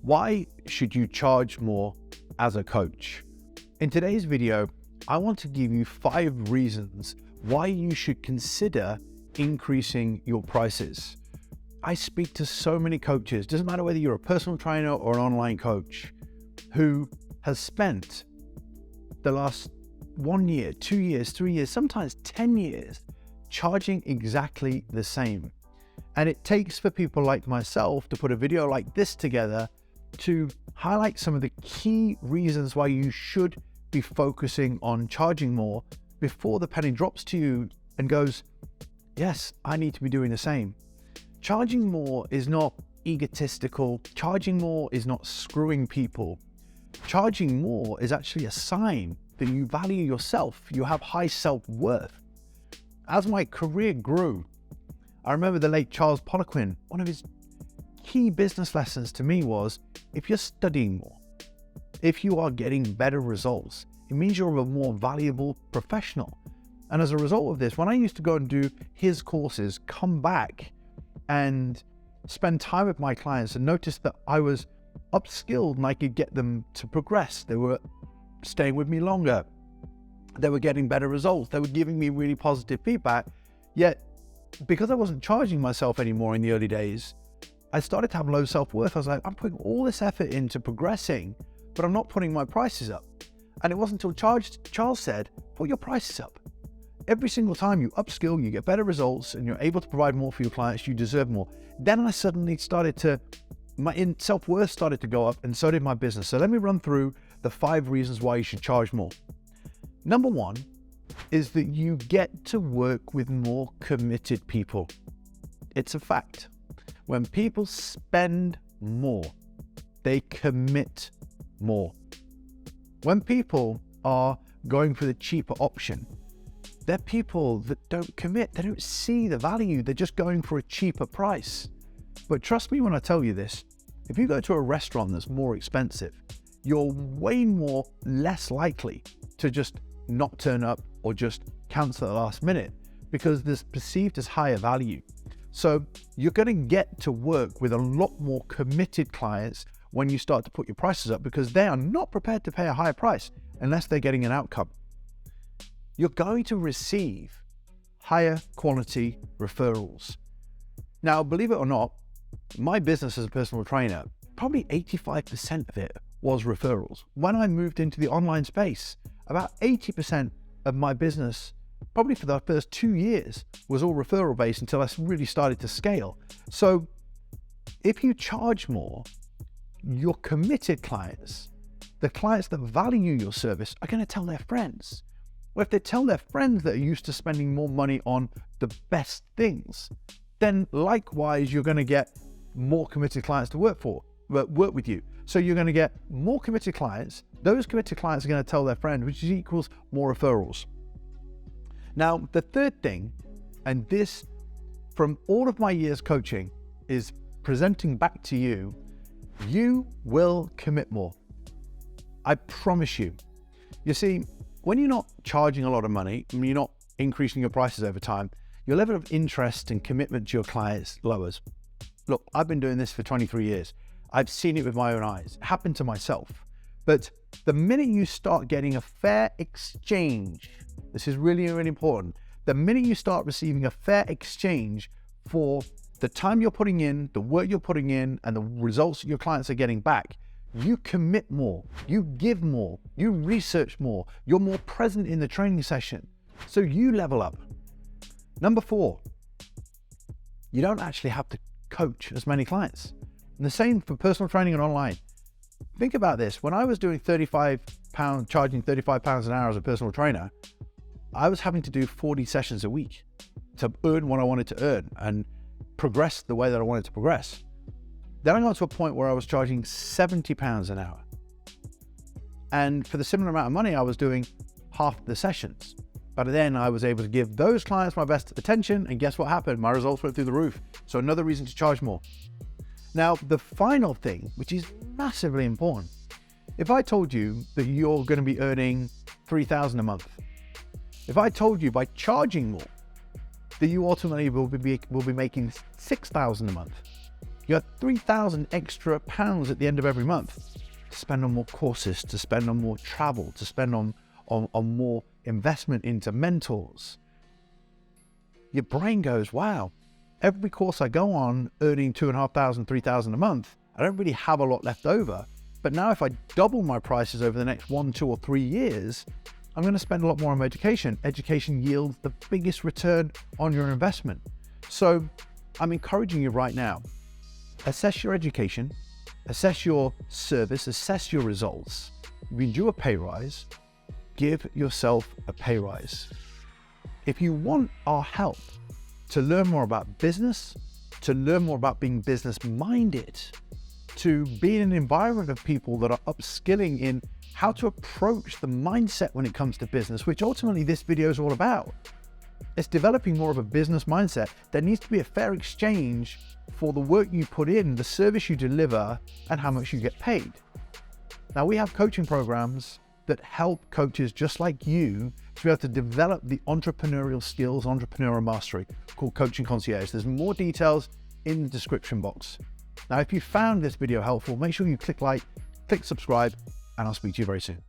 Why should you charge more as a coach? In today's video, I want to give you 5 reasons why you should consider increasing your prices. I speak to so many coaches, doesn't matter whether you're a personal trainer or an online coach, who has spent the last 1 year, 2 years, 3 years, sometimes 10 years, charging exactly the same. And it takes for people like myself to put a video like this together to highlight some of the key reasons why you should be focusing on charging more before the penny drops to you and goes, yes, I need to be doing the same. Charging more is not egotistical. Charging more is not screwing people. Charging more is actually a sign that you value yourself. You have high self-worth. As my career grew, I remember the late Charles Poliquin, one of his key business lessons to me was, if you're studying more, if you are getting better results, it means you're a more valuable professional. And as a result of this, when I used to go and do his courses, come back and spend time with my clients and notice that I was upskilled and I could get them to progress. They were staying with me longer. They were getting better results. They were giving me really positive feedback. Yet, because I wasn't charging myself anymore in the early days, I started to have low self-worth. I was like, I'm putting all this effort into progressing, but I'm not putting my prices up. And it wasn't until Charles said, put your prices up. Every single time you upskill, you get better results, and you're able to provide more for your clients, you deserve more. Then I suddenly my self-worth started to go up, and so did my business. So let me run through the 5 reasons why you should charge more. Number 1 is that you get to work with more committed people. It's a fact. When people spend more, they commit more. When people are going for the cheaper option, they're people that don't commit. They don't see the value. They're just going for a cheaper price. But trust me when I tell you this, if you go to a restaurant that's more expensive, you're way less likely to just not turn up or just cancel at the last minute because there's perceived as higher value. So you're going to get to work with a lot more committed clients when you start to put your prices up because they are not prepared to pay a higher price unless they're getting an outcome. You're going to receive higher quality referrals. Now, believe it or not, my business as a personal trainer, probably 85% of it was referrals. When I moved into the online space, about 80% of my business, probably for the first 2 years, was all referral based until I really started to scale. So if you charge more, your committed clients, the clients that value your service, are going to tell their friends. Well, if they tell their friends that are used to spending more money on the best things, then likewise, you're going to get more committed clients to work with you. So you're going to get more committed clients. Those committed clients are going to tell their friends, which equals more referrals. Now, the third thing, and this from all of my years coaching, is presenting back to you, you will commit more. I promise you. You see, when you're not charging a lot of money, and you're not increasing your prices over time, your level of interest and commitment to your clients lowers. Look, I've been doing this for 23 years. I've seen it with my own eyes. It happened to myself. But the minute you start getting a fair exchange, this is really, really important. The minute you start receiving a fair exchange for the time you're putting in, the work you're putting in, and the results that your clients are getting back, you commit more, you give more, you research more, you're more present in the training session. So you level up. Number 4, you don't actually have to coach as many clients. And the same for personal training and online. Think about this. When I was doing £35, charging £35 an hour as a personal trainer, I was having to do 40 sessions a week to earn what I wanted to earn and progress the way that I wanted to progress. Then I got to a point where I was charging £70 an hour. And for the similar amount of money, I was doing half the sessions. But then I was able to give those clients my best attention, and guess what happened? My results went through the roof. So another reason to charge more. Now, the final thing, which is massively important, if I told you that you're going to be earning $3,000 a month, if I told you by charging more that you ultimately will be making $6,000 a month, You have 3,000 extra pounds at the end of every month to spend on more courses, to spend on more travel, to spend on more investment into mentors. Your brain goes, wow, every course I go on earning 2,500, 3,000 a month, I don't really have a lot left over. But now if I double my prices over the next 1, 2, or 3 years, I'm going to spend a lot more on education. Education yields the biggest return on your investment. So I'm encouraging you right now, assess your education, assess your service, assess your results. If you do a pay rise, give yourself a pay rise. If you want our help to learn more about business, to learn more about being business-minded, to be in an environment of people that are upskilling in how to approach the mindset when it comes to business, which ultimately this video is all about. It's developing more of a business mindset. There needs to be a fair exchange for the work you put in, the service you deliver, and how much you get paid. Now, we have coaching programs that help coaches just like you to be able to develop the entrepreneurial skills, entrepreneurial mastery, called Coaching Concierge. There's more details in the description box. Now, if you found this video helpful, make sure you click like, click subscribe, and I'll speak to you very soon.